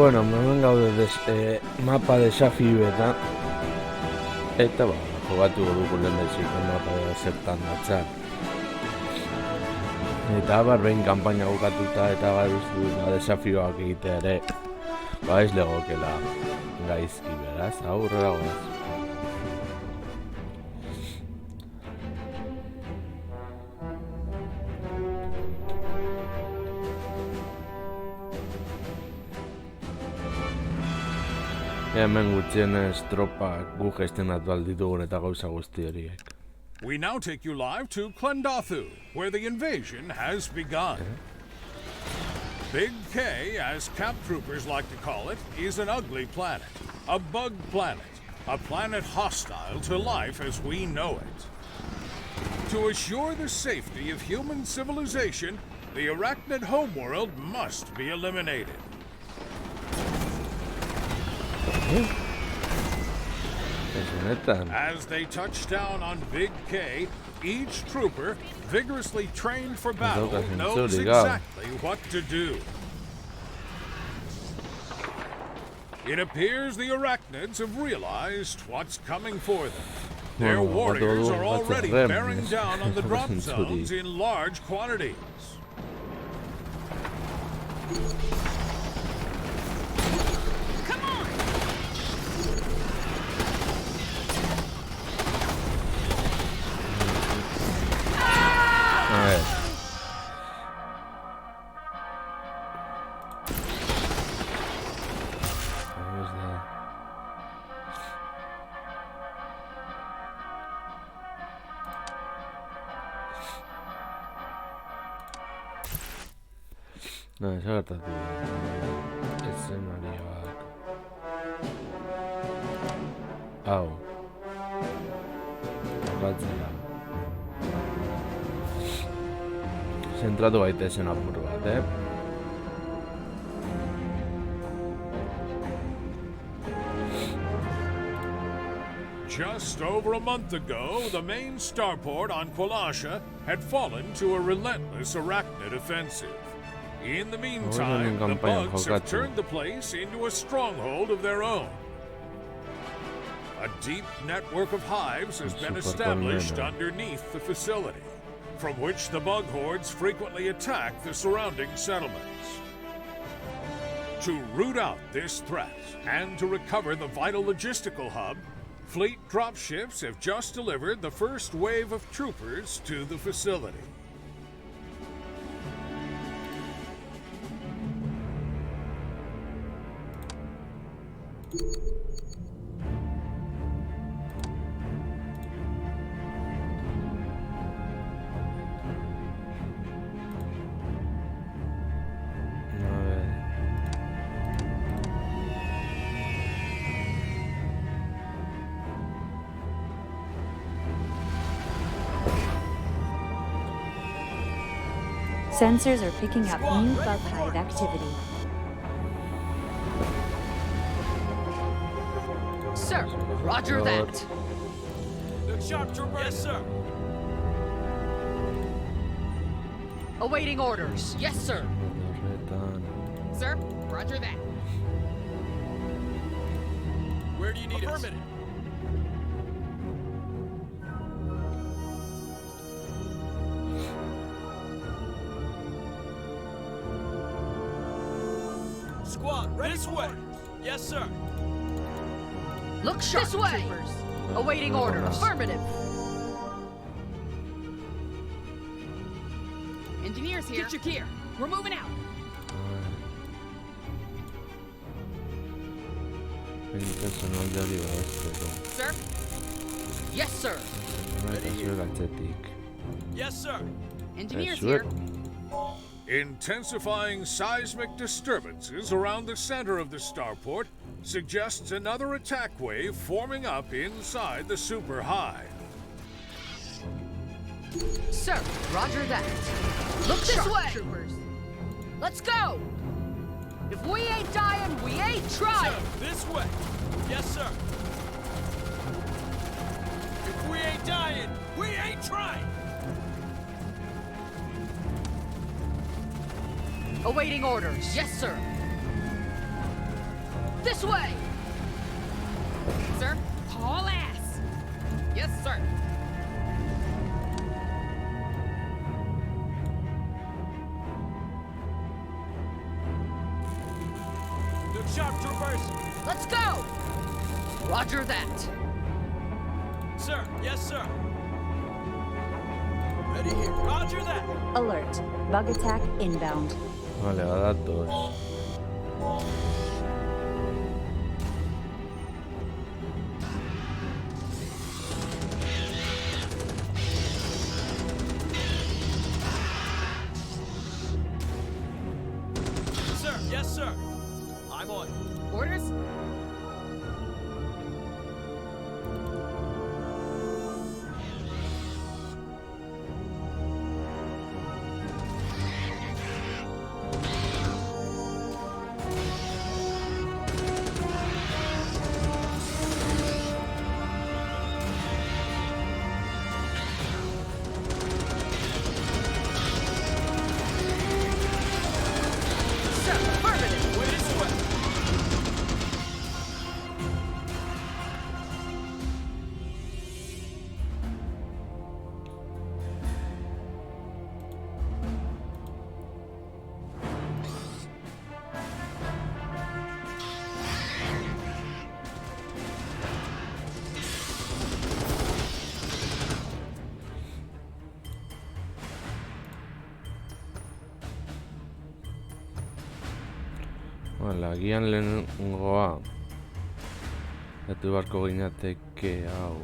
Bueno, hemen gaude mapa desafioetan eta jogatu dugu lehenbetzik mapa zertan datzan. Eta behin kanpaina bukatuta eta uste desafioak egitea ere ez legokela gaizki, beraz, aurrera goaz. Hemen gutxienez tropak gu gestionatu alditugun eta gauza guzti horiek. We now take you live to Klendathu, where the invasion has begun. Big K, as camp troopers like to call it, is an ugly planet. A bug planet. A planet hostile to life as we know it. To assure the safety of human civilization, the arachnid homeworld must be eliminated. As they touch down on Big K, each trooper, vigorously trained for battle, knows exactly what to do. It appears the arachnids have realized what's coming for them. Their warriors are already bearing down on the drop zones in large quantities. No, eso gertatu. Eszenarioak. Hau. Batzera. Zentratu gaitezen apur bat, Just over a month ago, the main starport on Qulasha had fallen to a relentless arachnid offensive. In the en meantime, the campañan bugs have jokatu. turned the place into a stronghold of their own. A deep network of hives has been Super established colmena. underneath the facility, from which the bug hordes frequently attack the surrounding settlements. To root out this threat and to recover the vital logistical hub, fleet dropships have just delivered the first wave of troopers to the facility. A ver. Sensors are picking up new bug hive activity. Sir, roger that. Look sharp, trooper. Yes, sir. Awaiting orders. Yes, sir. Retan. Sir, roger that. Where do you need us? Squad, ready this way. Yes, sir. Look sharp, this way. Troopers. Awaiting orders. Affirmative. Engineers here. Get your gear. We're moving out. El personal de arriba este, Sir? Yes, sir. no hay que hacer atzetik. Yes, sir. Engineers Eso here. Intensifying seismic disturbances around the center of the starport suggests another attack wave forming up inside the super hive. Sir, roger that. Look this way. Troopers. Let's go. If we ain't dying, we ain't trying. Sir, this way. Yes, sir. If we ain't dying, we ain't trying. Awaiting orders. Yes, sir. This way. Sir, haul ass. Yes, sir. Look sharp, troopers. Let's go. Roger that. Sir, yes, sir. Ready here. Roger that. Alert. Bug attack inbound. Vale, va a dar dos. Sir, yes, sir. I'm on. Orders? Sir, affirmative. Way this way. Vale, agian lehenengoa. Gatu beharko ginateke hau.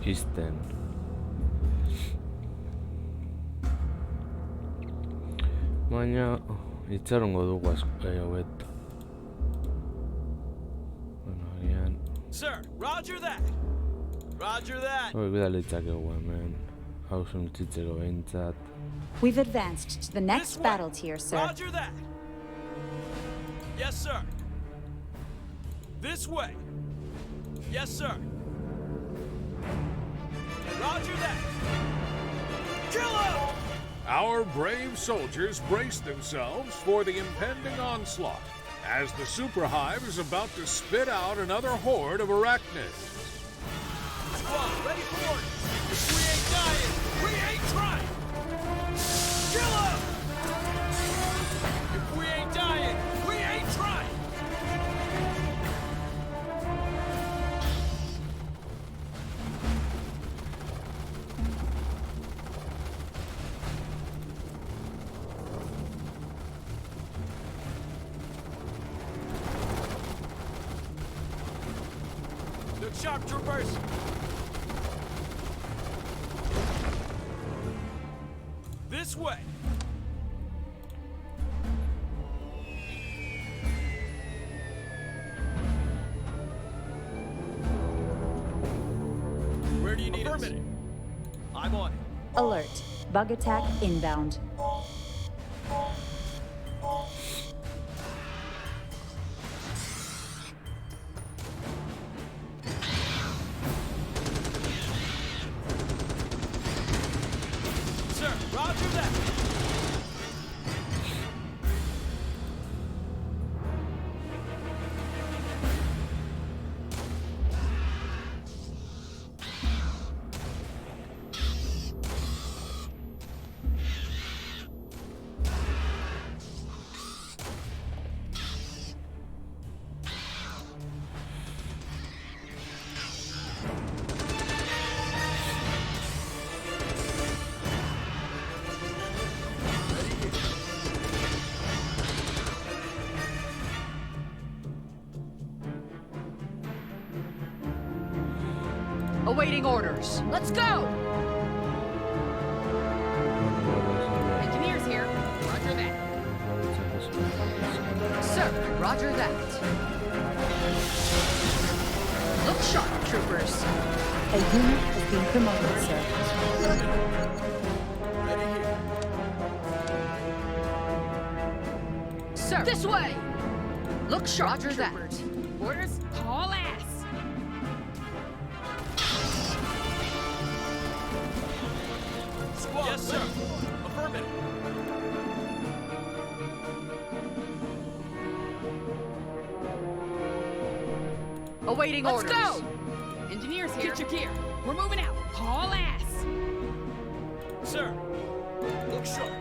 Izten. Baina, itxarongo dugu hobeto. Bueno, agian... Sir, roger that. Roger that. Hoi bida litzakegu hemen. Hau suntsitzeko behintzat. We've advanced to the next This way. battle tier, sir. Roger that. Yes, sir. This way. Yes, sir. Roger that. Kill him! Our brave soldiers brace themselves for the impending onslaught as the superhive is about to spit out another horde of arachnids. Squad, ready for orders. If we ain't dying, we ain't trying. Kill 'em! If we ain't dying, we ain't trying. Look sharp, troopers. This way. Where do you need us? I'm on it. Alert. Bug attack inbound. Sir, roger that. Awaiting orders. Let's go! Engineers here. Roger that. Sir, roger that. Look sharp, troopers. A unit has been promoted, sir. Ready here. Sir, this way! Look sharp, roger that. Orders, haul ass. Squad, yes, sir. Affirmative. Awaiting orders. Let's go! Engineers here. Get your gear. We're moving out. Haul ass. Sir, look sharp.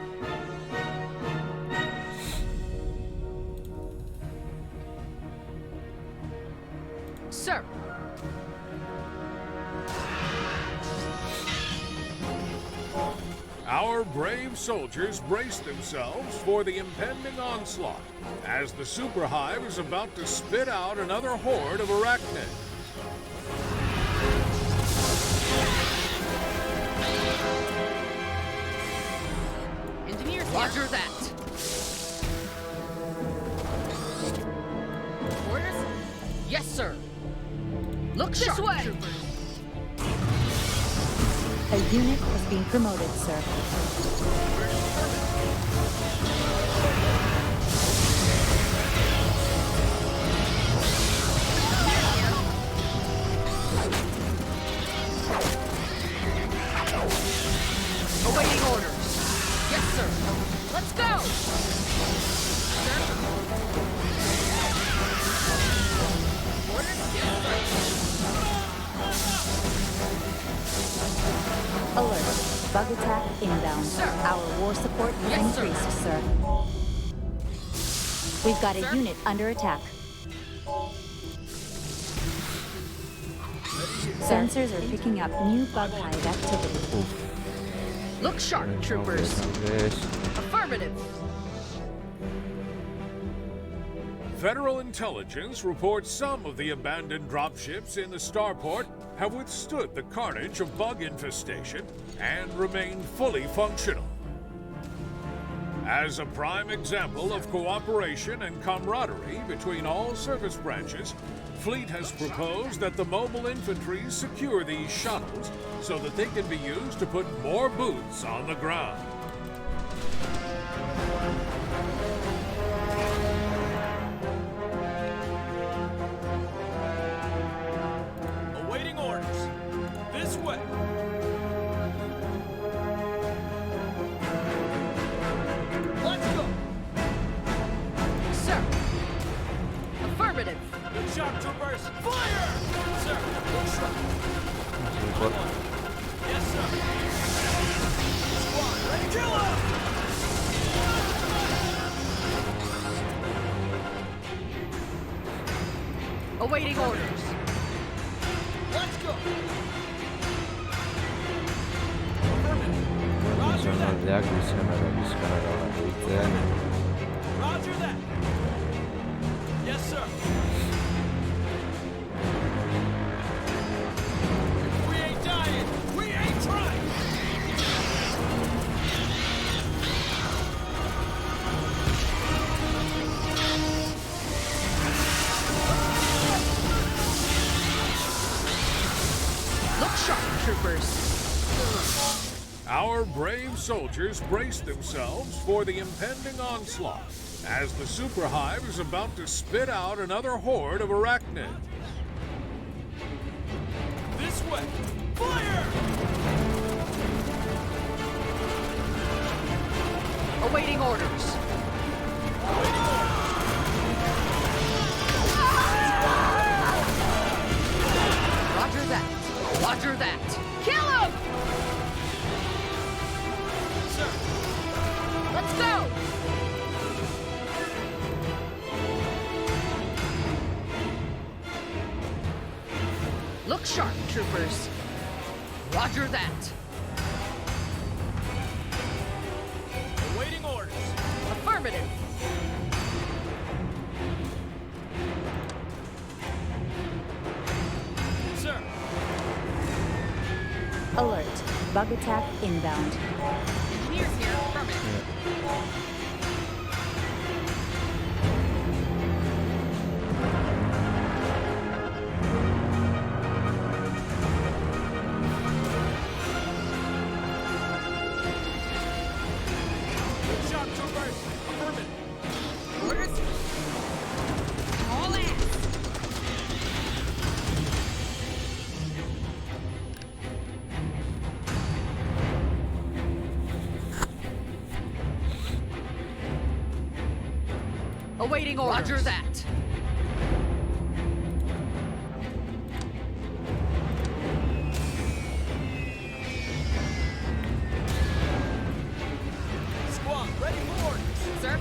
Sir. Our brave soldiers brace themselves for the impending onslaught as the superhive is about to spit out another horde of arachnids. Engineers here. Roger that. Orders? Yes, sir. Look this way. Troopers. A unit has been promoted, sir. Awaiting orders. Yes, sir. Let's go. Sir. Orders? Yes, sir. Alert. Bug attack inbound. Sir. Our war support has Yes, sir. increased, sir. We've got a Sir. unit under attack. Sensors are picking up new bug hive activity. Look sharp, troopers. Affirmative. Federal intelligence reports some of the abandoned dropships in the starport have withstood the carnage of bug infestation and remain fully functional. As a prime example of cooperation and camaraderie between all service branches, Fleet has proposed that the mobile infantry secure these shuttles so that they can be used to put more boots on the ground. Awaiting orders. This way. Awaiting orders. Let's go. Affirmative. Roger that. Pertsonaldeak bizkanara gehitzen. Roger that. Yes, sir. If we ain't dying, we ain't trying. Look sharp, troopers. Our brave soldiers brace themselves for the impending onslaught as the Super Hive is about to spit out another horde of arachnids. This way. Fire! Awaiting orders. Roger that. Roger that. Kill him! Sir. Let's go! Look sharp, troopers. Roger that. Awaiting orders. Affirmative. Sir. Alert. Bug attack inbound. Engineers here. Affirmative. Sharp troopers. Affirmative. Orders. All in. Awaiting orders. Roger that. Squad, ready for orders. Sir.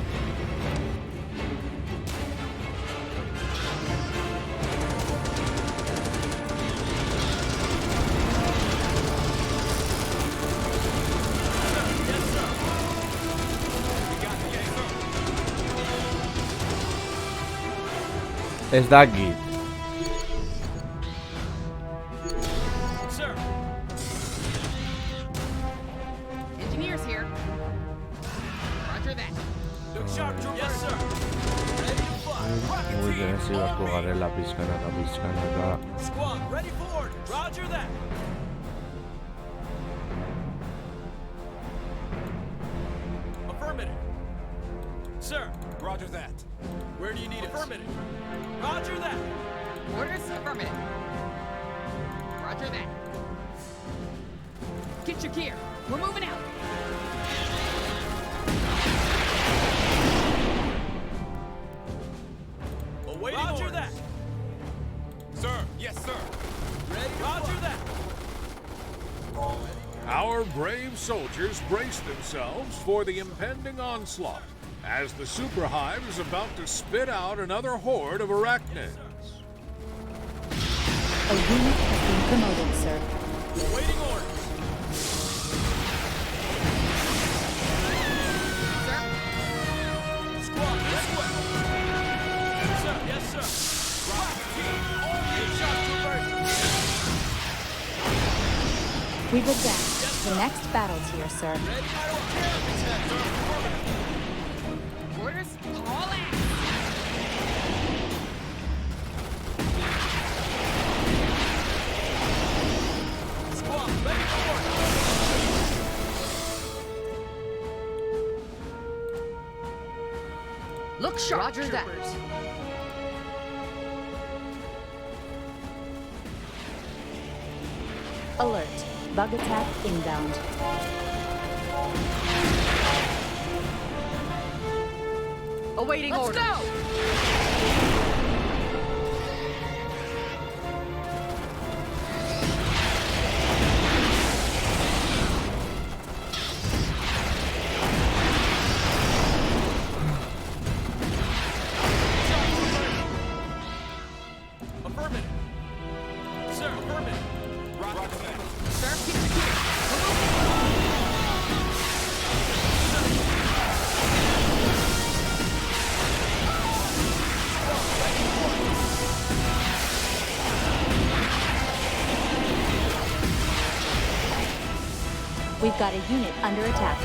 Yes, sir. We got the yes, sir. Ez dakit. Sir. Engineers here. Roger that. Look sharp, troopers. Yes, sir. Ready to fly. Mugitzen Rocketeer hasi beharko on me. garela pizkanaka. Squad, ready for orders. Roger that. Affirmative. Sir. Roger that. Where do you need us? Affirmative. Roger that. Orders. Affirmative. Roger that. Get your gear. We're moving out. Awaiting Roger that. Sir. Yes, sir. Ready. Roger that. Our brave soldiers brace themselves for the impending onslaught as the Super Hive is about to spit out another horde of arachnids. A unit has been promoted, sir. Awaiting orders. Sir. Squad, this way. Sir. Yes, sir. Rocketeer on me. Sharp troopers. We've advanced. The next battle's here, sir. Ready? I don't care if it's that, sir. Orders. All in. Squad, ready for orders. Look sharp, Roger troopers. That. Alert. Bug attack inbound. Awaiting orders. Let's go! got a unit under attack.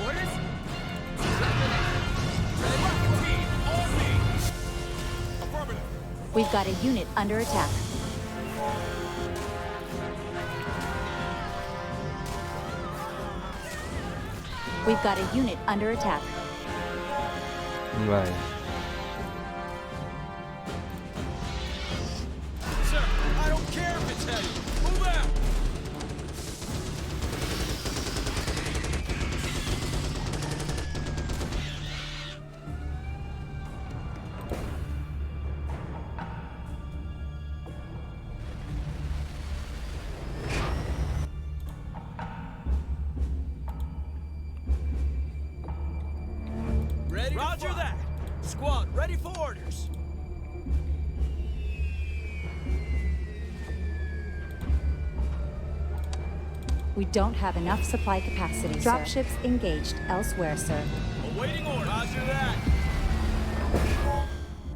Orders? Affirmative. We've got a unit under attack. We've got a unit under attack. Vai. Sir, I don't care if it's heavy. Move out. Ready? Roger that. Squad, ready for orders. We don't have enough supply capacity, sir. Dropships engaged elsewhere, sir. Awaiting orders. Roger that.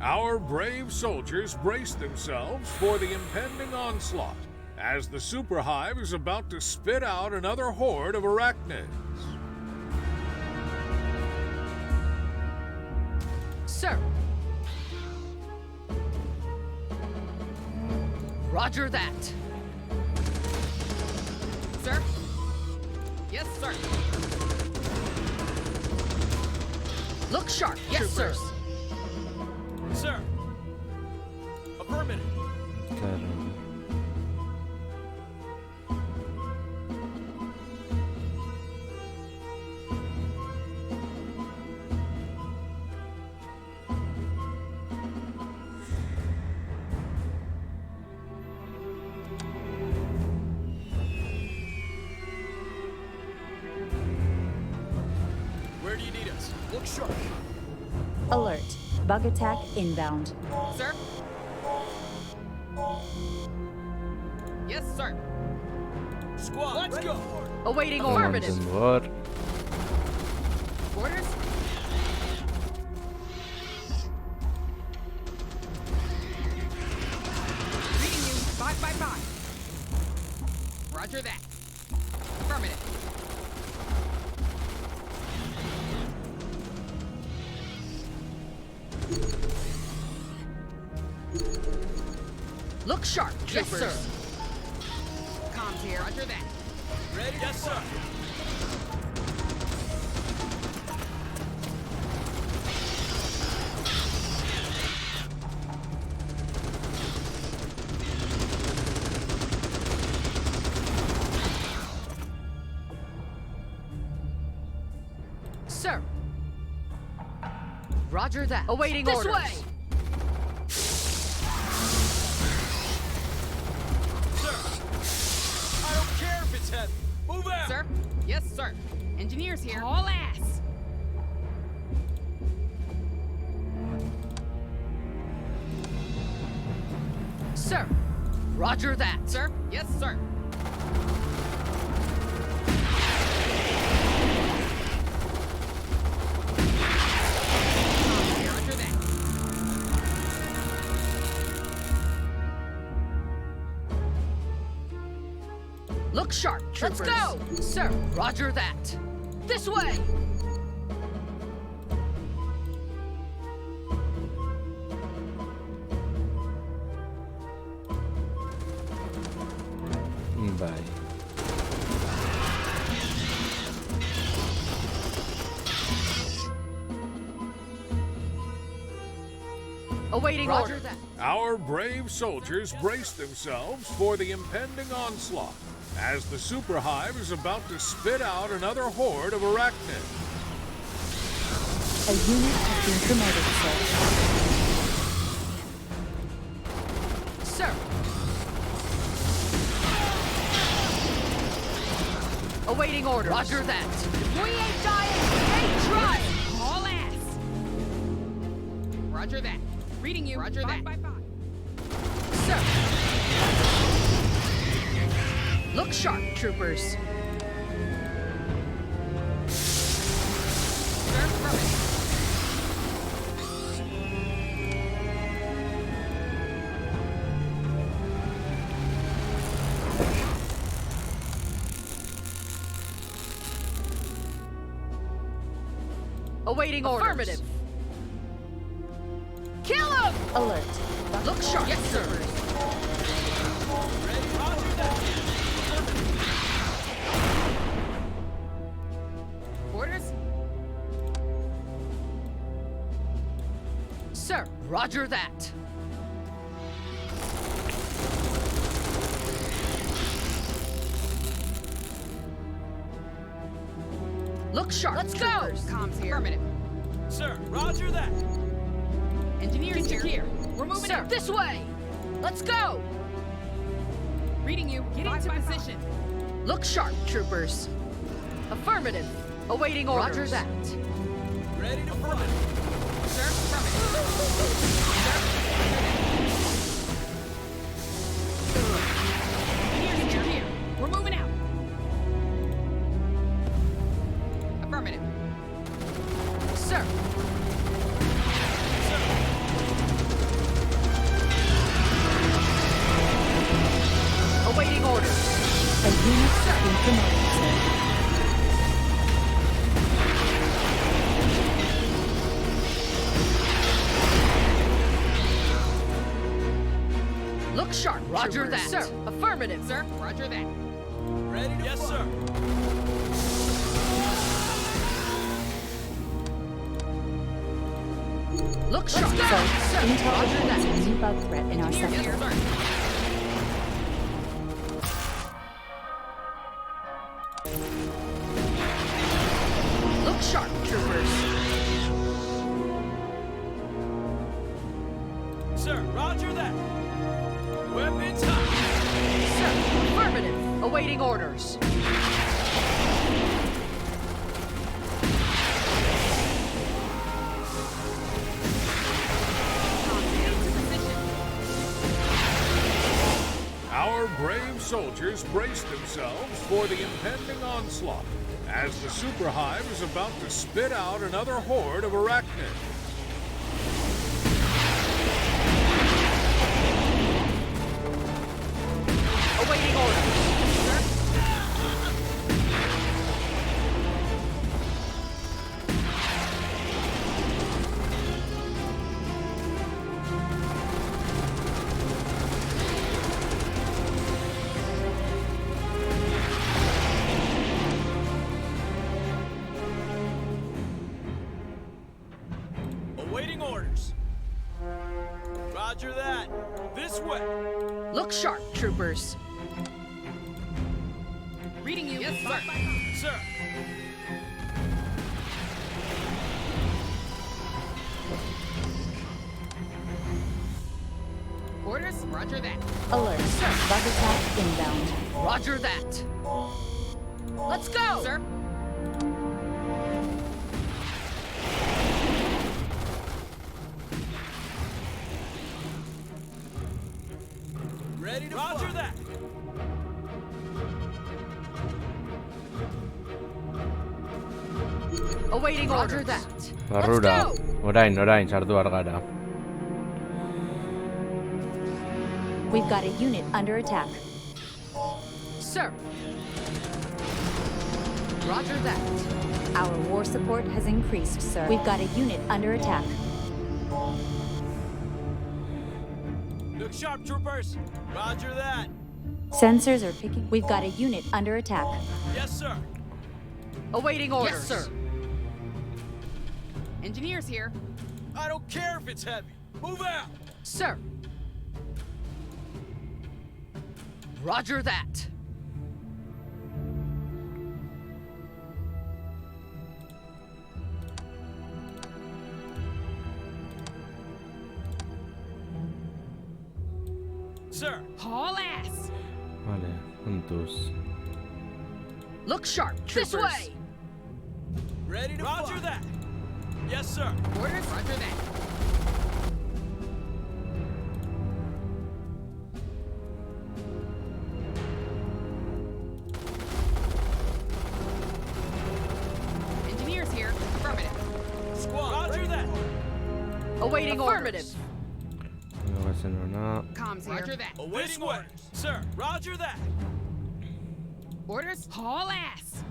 Our brave soldiers brace themselves for the impending onslaught as the superhive is about to spit out another horde of arachnids. Sir. Roger that. Sir? Yes, sir. Look sharp. Yes, sir. Sir. Affirmative. Caramba. Where do you need us? Look sharp. Alert. Bug attack inbound. Sir? Yes, sir. Squad, let's go. Awaiting Vamos affirmative. embora. Orders? Reading you. 5 by 5. Roger that. Affirmative. Look sharp, yes, sir. Comms here. Roger that. Ready? Yes, sir. Sir. Roger that. Awaiting This orders. way. Sir. I don't care if it's heavy. Move out. Sir? Yes, sir. Engineers here. All ass. Sir. Roger that. Sir? Yes, sir. Roger that. Look sharp, troopers. Let's go. Sir, roger that. This way. Vai. Awaiting Roger order. that. Our brave soldiers brace themselves for the impending onslaught as the superhive is about to spit out another horde of arachnids. A unit has been promoted, sir. Sir. Awaiting order. Roger that. We ain't dying. We ain't trying. All ass. Roger that. Reading you. Roger that. 5 by 5. Sir. Look sharp, troopers. Sir, affirmative. Awaiting orders. Affirmative. Kill him! Alert. Look sharp. Yes, sir. Ready? Roger that. Orders? Sir, roger that. Look sharp. Let's go. Comms here. Affirmative. Sir, roger that. Engineers here. We're moving Sir, out. this way. Let's go. Reading you. Getting to position. Look sharp, troopers. Affirmative. Awaiting orders. Roger that. Ready to affirmative. Sir, affirmative. Engineers here. We're moving out. Affirmative. Sir. Awaiting orders. A unit has been promoted, sir. Look sharp. Roger troopers. that. Sir. Affirmative. Sir, roger that. Ready to yes, sir. Look sharp. So, Sir. Intel Roger reports that. a new bug threat in our Engineers here. sector. Sir. Look sharp, troopers. Sir, roger that. Weapons hot. Sir. Affirmative. Awaiting orders. Getting to position. Our brave soldiers brace themselves for the impending onslaught as the Super Hive is about to spit out another horde of arachnids. Awaiting orders. Awaiting orders. Roger that. This way. Look sharp, troopers. Reading you. Yes, sir. Sir. Orders, roger that. Alert. Bug attack inbound. Roger that. Let's go. Sir. Ready to roger that. Awaiting Roger orders. that. Barrura. Orain, sartu behar gara. We've got a unit under attack. Sir. Roger that. Our war support has increased, sir. We've got a unit under attack. Look sharp, troopers. Roger that. Sensors are picking. We've got a unit under attack. Yes, sir. Awaiting orders. Yes, sir. Engineers here. I don't care if it's heavy. Move out. Sir. Roger that. Sir. Haul ass. Vale, juntos. Look sharp, troopers. This way. Ready to roger fly. That. Yes, sir. Orders, roger that. Engineers here. Affirmative. Squad. Roger that. Awaiting Affirmative. orders. No va a ser nada. Comms here. Roger that. Awaiting orders. Sir. Roger that. Orders, haul ass.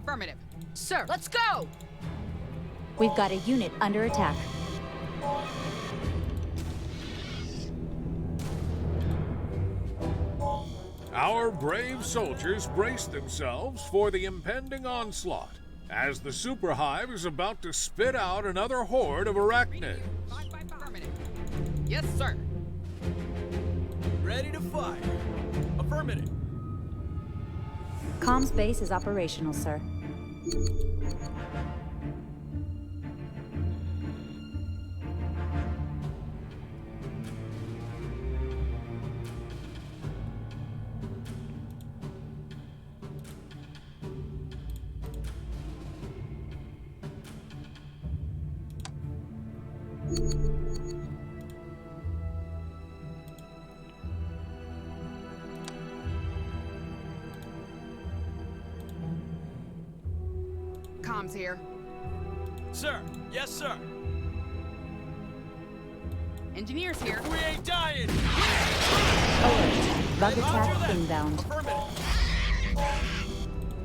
Affirmative. Sir, let's go! We've got a unit under attack. Our brave soldiers brace themselves for the impending onslaught as the Super Hive is about to spit out another horde of arachnids. Affirmative. Yes, sir. Ready to fire. Affirmative. Comms base is operational, sir. Comms here. Sir. Yes, sir. Engineers here. We ain't dying. Alert. Bug Roger attack that. inbound. Affirmative.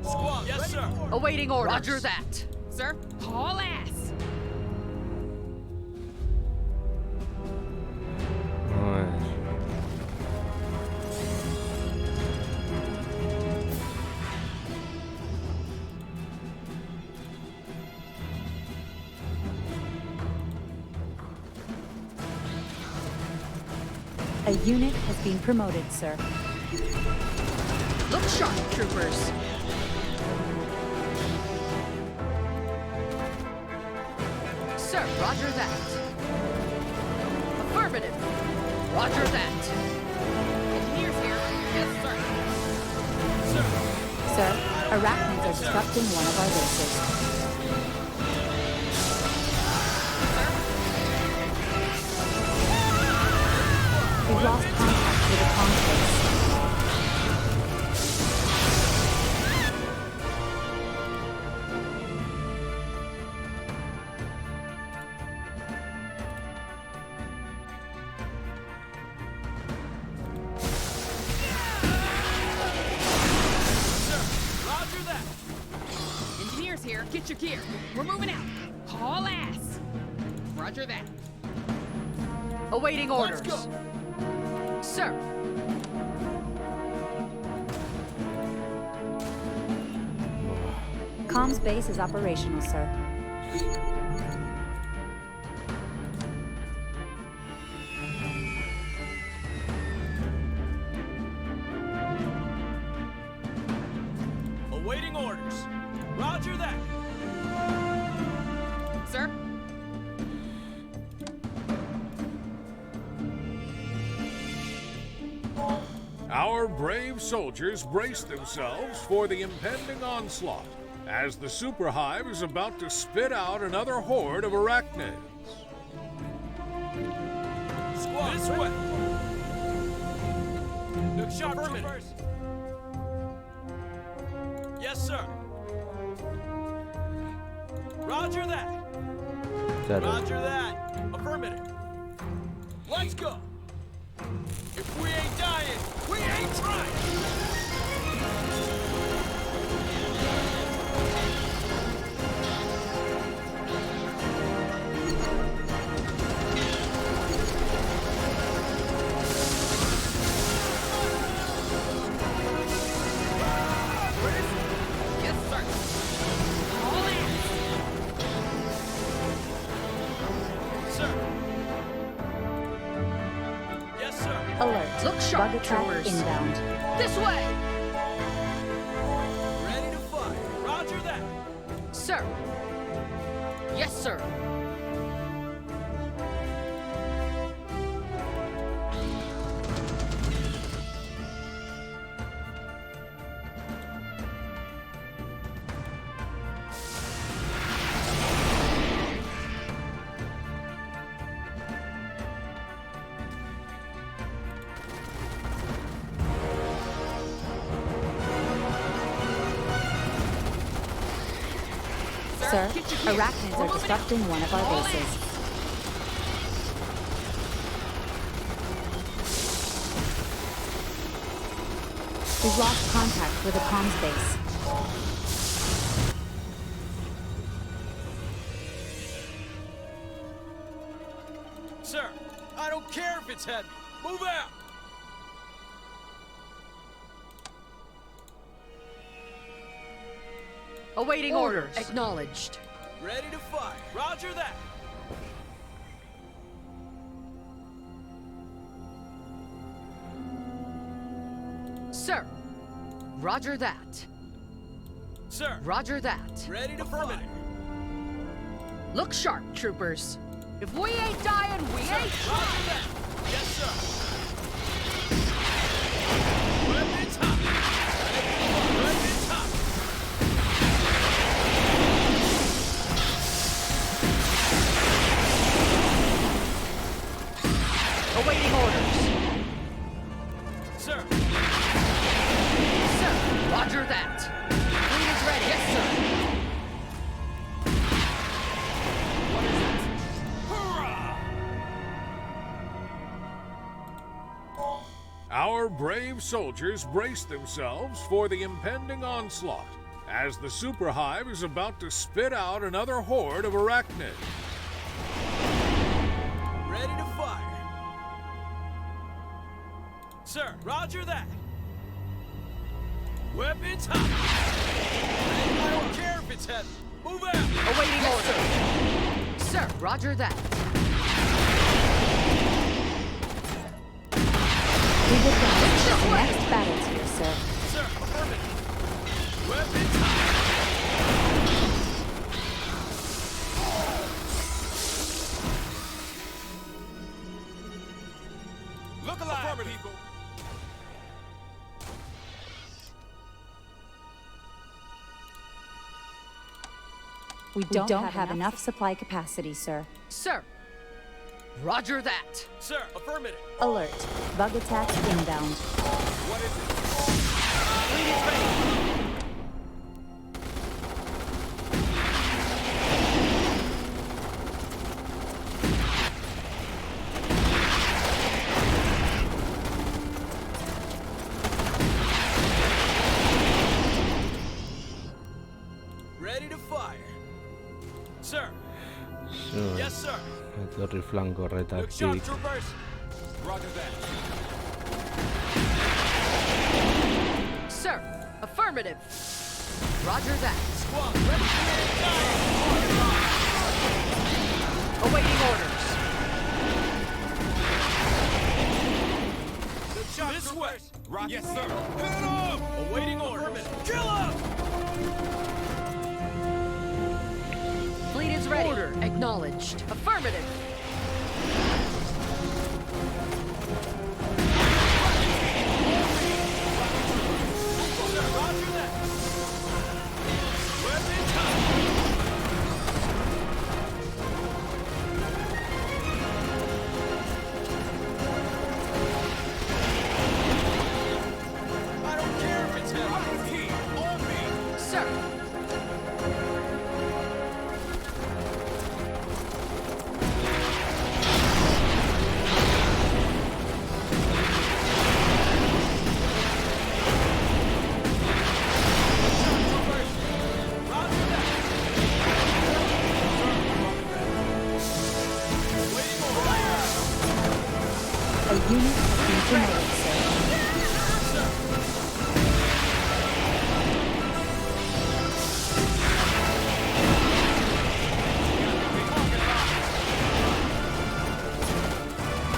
Squad. Yes, sir. Awaiting orders. Roger that. Sir, haul ass. Nice. A unit has been promoted, sir. Look sharp, troopers. Sir, roger that. Affirmative. Roger that. Engineers here. Yes, sir. Sir. Sir, arachnids are disrupting one of our bases. We've lost contact with the comms base. Roger that. Engineers here. Get your gear. We're moving out. Haul ass. Roger that. Awaiting orders. Let's go. Sir. Comms base is operational, sir. Awaiting orders. Roger that. Sir. Our brave soldiers brace themselves for the impending onslaught as the Super Hive is about to spit out another horde of arachnids. Squad. This way. Look sharp, troopers. Yes, sir. Roger that. Settle. Roger that. Affirmative. Let's go. If we ain't dying, we ain't trying. Yes, sir. Haul ass. Sir. Yes, sir. Alert. Look sharp, Bug attack troopers. inbound. This way. Ready to fire. Roger that. Sir. Yes, sir. Sir, get your gear. arachnids We're are moving disrupting out. one of our Haul bases. ass. We've lost contact with the comms base. I don't care if it's heavy. Move out! Awaiting orders. Acknowledged. Ready to fire. Roger that. Sir. Roger that. Sir. Roger that. Ready to fire. Look sharp, troopers. If we ain't dying, we Sir, ain't roger trying. that. Yes, sir. Weapons hot. Weapons hot. Awaiting orders. Sir. Sir. Roger that. Fleet is ready. Yes, sir. What is it? Hurrah! Our brave soldiers brace themselves for the impending onslaught as the Super Hive is about to spit out another horde of arachnids. Ready to fire. Sir, roger that. Weapons hot. I don't care if it's heavy. Move out. Awaiting orders. Sir, roger that. We will finish the next battle tier, sir. Sir, affirmative. Weapons hot. Look alive, people. We don't have enough supply capacity, sir. Sir. Roger that. Sir, affirmative. Alert. Bug attack inbound. What is it? Fleet is ready. Ready to fire. Sir. So, Yes, sir. torri flanco Look sharp, retaktik. troopers. Roger that. Sir. Affirmative. Roger that. Squad, ready for the Awaiting orders. Look sharp, this way. Yes, sir. Hit him! Awaiting orders. Kill him! Fleet is ready. Order acknowledged. Affirmative. Roger that. Weapons hot. I don't care if it's heavy. On me. Sir. Roger that. Waiting orders. A unit has been promoted, sir.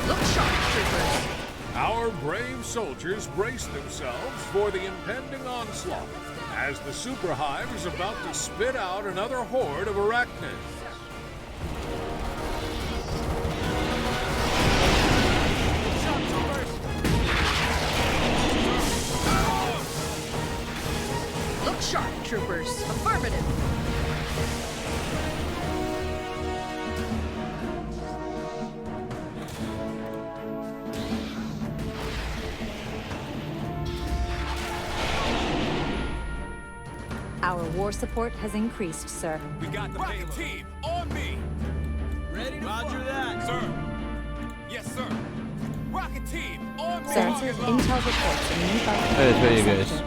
Look sharp, troopers. Our brave soldiers brace themselves for the impending onslaught as the Super Hive is about to spit out another horde of arachnids. Look sharp, troopers. Affirmative. Our war support has increased, sir. We got the rocket team on me. Ready to Roger that, sir. Yes, sir. Rocket team on me. Sir, intel reports a new bug Evet, very in the good. sector.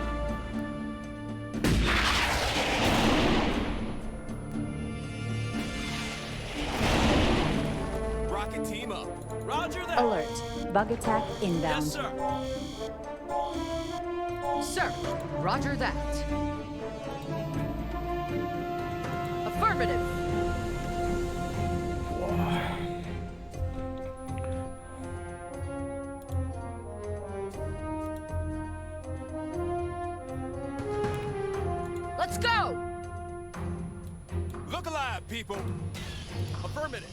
Rocket team up. Roger Roger that. Alert. Bug attack inbound. Yes, sir. Sir, roger that. Affirmative. Let's go! Look alive, people. Affirmative.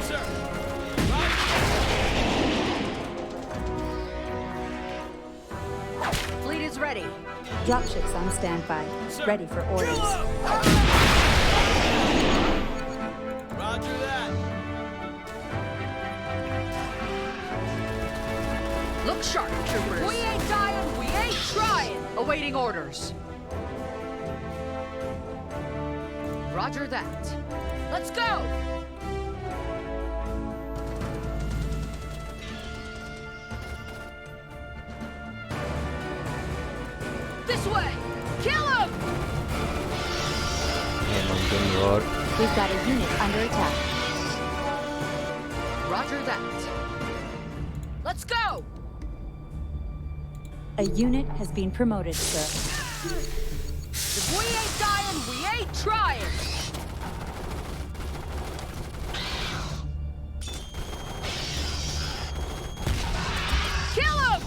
Sir. Fleet is ready. Dropships on standby. Sir. Ready for orders. Drill up. Roger that. Look sharp, troopers. We ain't dying, we ain't trying. Awaiting orders. Roger that. Let's go! This way! Kill him! Mountain War. We've got a unit under attack. Roger that. Let's go! A unit has been promoted, sir. If we ain't dying, we ain't trying! Kill him!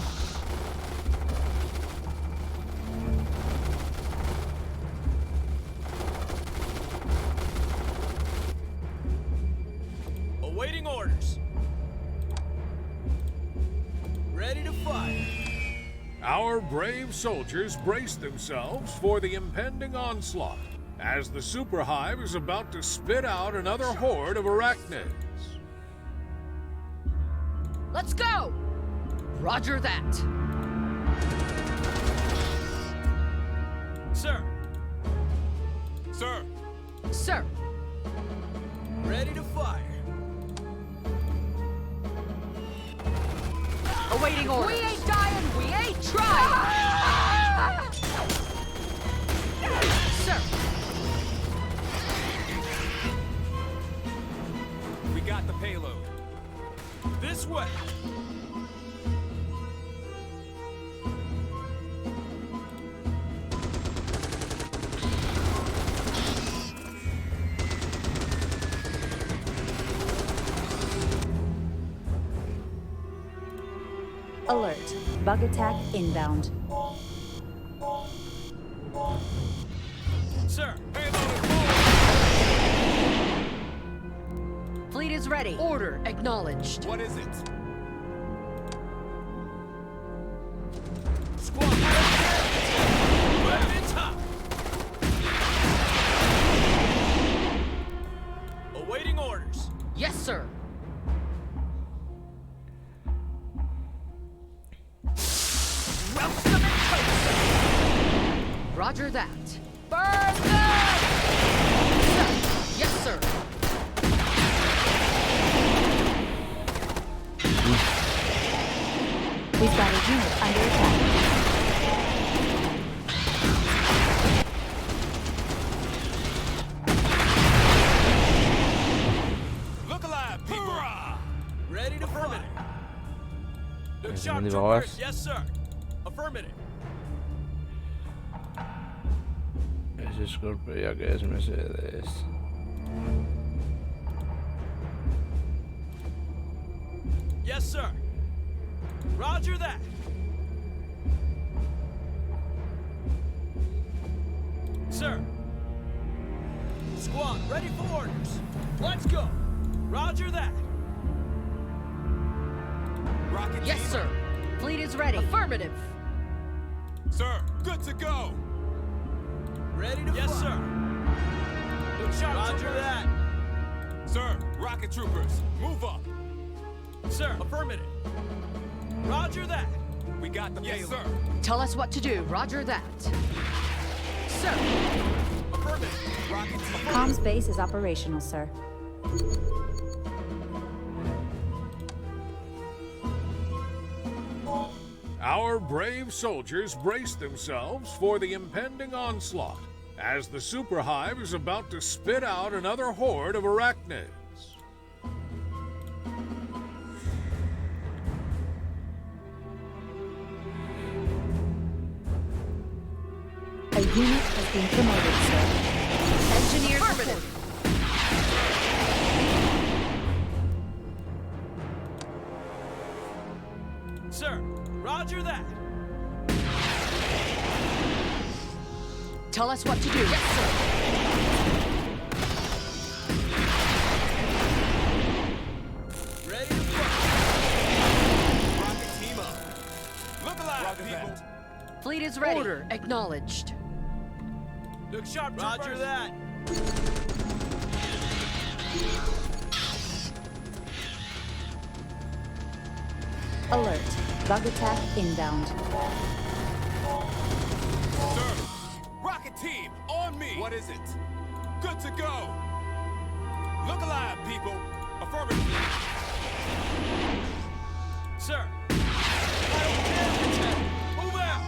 Awaiting orders. Ready to fire. Our brave soldiers brace themselves for the impending onslaught as the Super Hive is about to spit out another horde of arachnids. Let's go! Roger that. Sir. Sir. Sir, Ready to fire. awaiting orders. We ain't dying, we ain't trying! Sir, We got the payload. This way. Alert. Bug attack inbound. Sir. Payload forward. fleet is ready. Order acknowledged. What is it? Squad. Weapons up. Awaiting orders. Yes, sir. Welcome and toast. Roger that. Burn them! Sir. Yes, sir. We've got a unit under attack. Look alive, people. Ready to fly. Look Ese sharp, mendigo troopers. gas. Yes, sir. Affirmative. Ese Scorpio ya que es Mercedes. Yes, sir. Roger that. Sir. Squad, ready for orders. Let's go. Roger that. Rocket Yes, team. sir. Fleet is ready. Affirmative. Sir, good to go. Ready to yes, fly. Sir. Look sharp, Roger troopers. That. Sir, rocket troopers, move up. Sir, affirmative. Roger that. We got the payload. Sir. Tell us what to do. Roger that. Sir. Affirmative. Rocket team. Comms base is operational, sir. Our brave soldiers brace themselves for the impending onslaught as the super hive is about to spit out another horde of arachnids. A unit has been promoted, sir. Engineers reporting. Sir, roger that. Tell us what to do. Yes, sir. Ready to fly. Rocket team up. Look alive, people. Fleet is ready. Order acknowledged. Look sharp, troopers. Roger that. Alert. Bug attack inbound. Sir, rocket team, on me. What is it? Good to go. Look alive, people. Affirmative. Sir. I don't care, Lieutenant. Move out.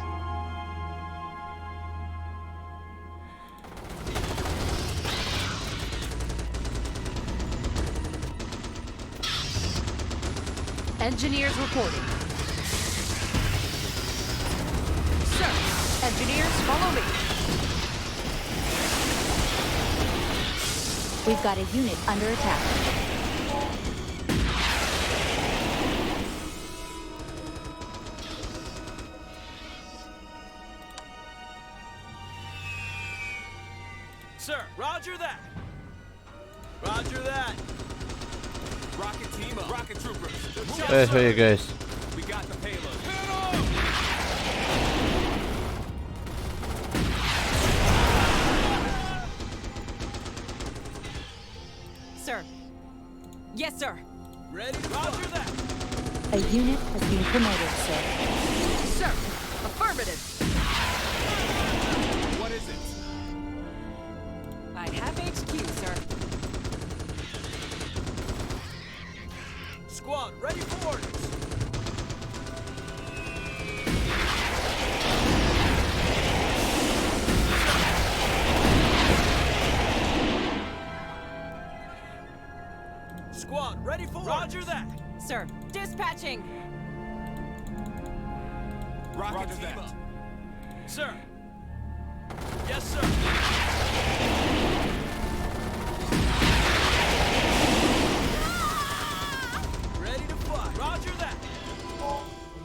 Engineers reporting. Sir, engineers, follow me. We've got a unit under attack. Sir, roger that. Roger that. Rocket team up. Rocket troopers. Where's where you guys? We got the payload. Sir. Yes, sir. Ready? Roger that. A unit has been promoted, sir. Sir, affirmative. What is it? I have HQ, sir. Squad, ready for orders. Squad, ready for Roger orders. That. Sir, dispatching. Roger that. Up. Sir. Yes, sir. Ready to fly. Roger that.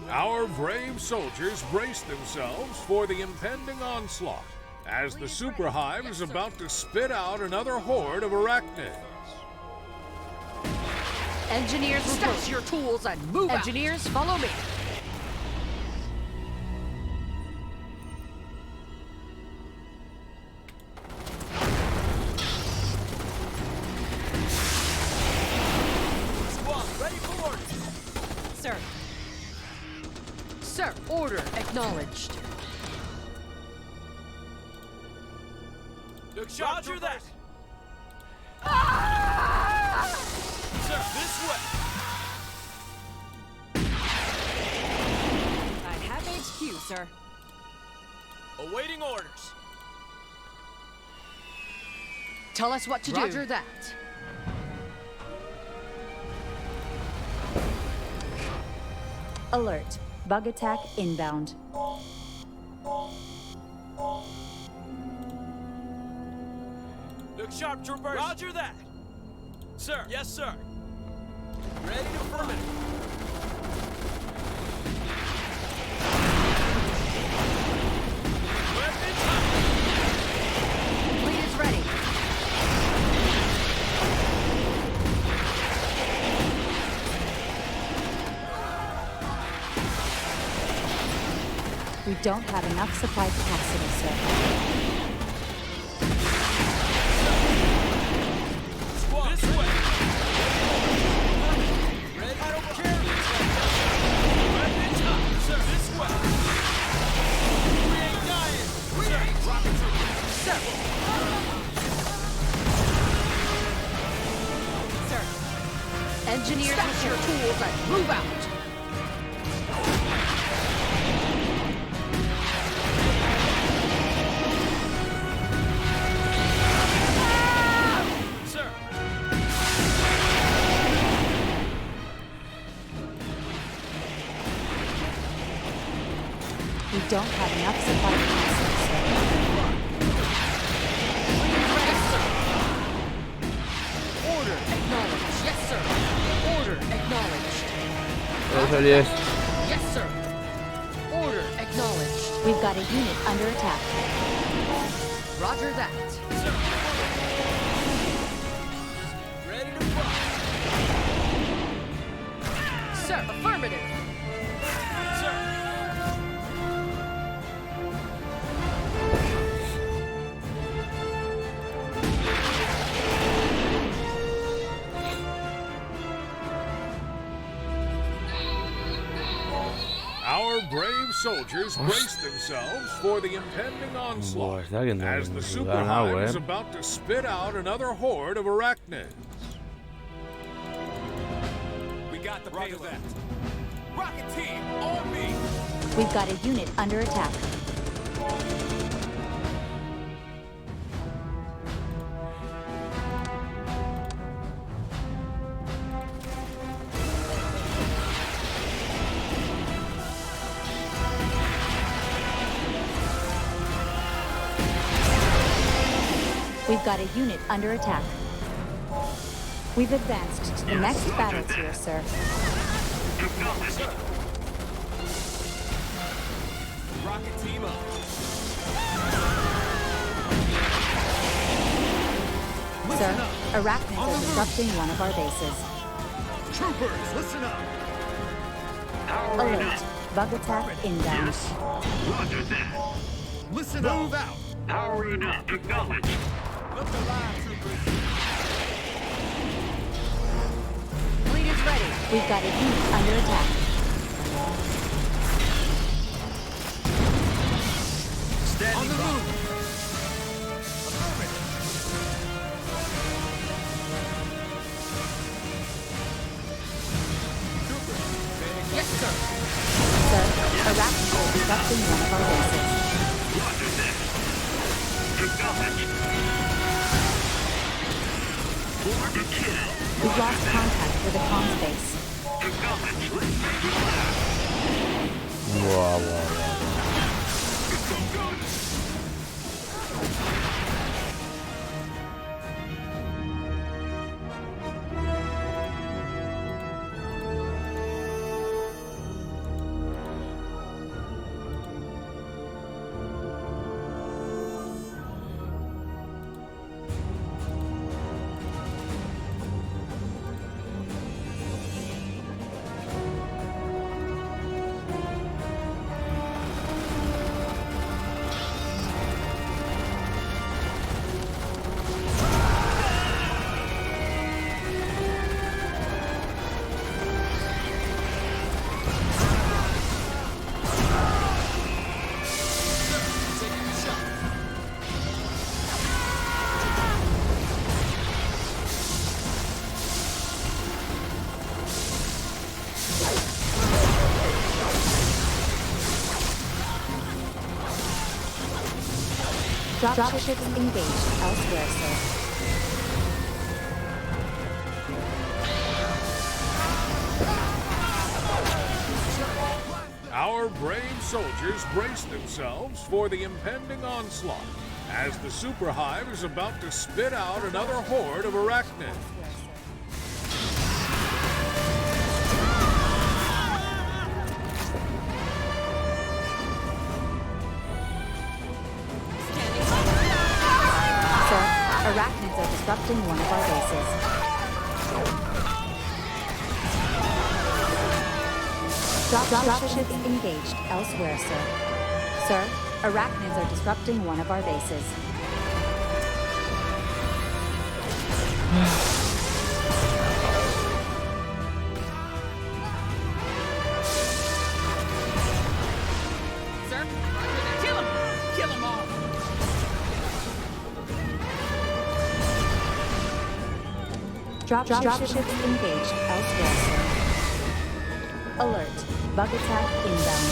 Our brave soldiers brace themselves for the impending onslaught as the super hive is about to spit out another horde of arachnids. Engineers, stash your tools and move out. Engineers, follow me. Squad, ready for orders. Sir. Sir, order acknowledged. Look sharp, Roger that. Sir, this way. I have HQ, sir. Awaiting orders. Tell us what to do. Roger that. Alert. Bug attack inbound. Look sharp, troopers. Roger that. Sir. Yes, sir. Ready to affirmative. Weapons up. Fleet is ready. We don't have enough supply capacity, sir. Squad, this way. Ready? I don't care. Weapons up. Sir, this way. We ain't dying. We ain't rocket troopers. Sir. Sir. Engineers, stash your tools and move out. We don't have enough supply capacity, sir. Order acknowledged. Yes, sir. Order acknowledged. Eso es. Yes, sir. Order acknowledged. We've got a unit under attack. Roger that. Ready to fight. Sir, affirmative. Sir. Our brave soldiers brace themselves for the impending onslaught está que no- as no the se super da nada, hive is eh. about to spit out another horde of arachnids. We got the payload. Rocket team, on me. We've got a unit under attack. We've got a unit under attack. We've advanced to the next battle tier, sir. Rocket team up. Sir, arachnids are disrupting one of our bases. Troopers, listen up. Alert. Bug attack inbound. Roger that. Listen up. Move out. Powering up. Acknowledge. Look alive, troopers. Fleet is ready. We've got a unit under attack. Standing on the move. Yes, sir. Sir, arachnids are disrupting one of our bases. Roger that. Acknowledge. For the kill. We've lost contact with the comms base. Acknowledge. Buah, buah, buah. Dropships engaged elsewhere, sir. Our brave soldiers brace themselves for the impending onslaught as the super hive is about to spit out another horde of arachnids. Sir, arachnids are disrupting one of our bases. Dropships engaged elsewhere, sir. Sir, arachnids are disrupting one of our bases. Sir, kill him! Kill them all! Dropships engaged elsewhere, sir. Alert. Bug attack inbound.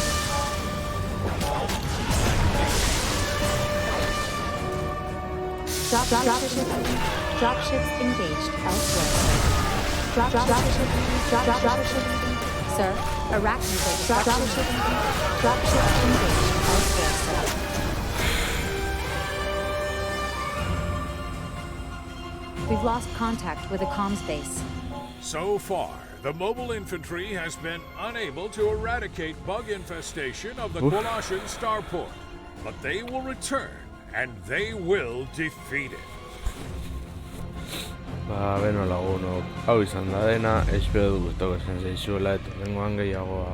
Dropships engaged elsewhere. Dropships. Sir, arachnids are disrupting. Dropships engaged elsewhere, sir. We've lost contact with a comms base. So far, the mobile infantry has been unable to eradicate bug infestation of the Qualashan starport. But they will return, and they will defeat it. Beno lagunok, hau izan da dena, espero du gustoko zen zeizuela eta lengoan gehiago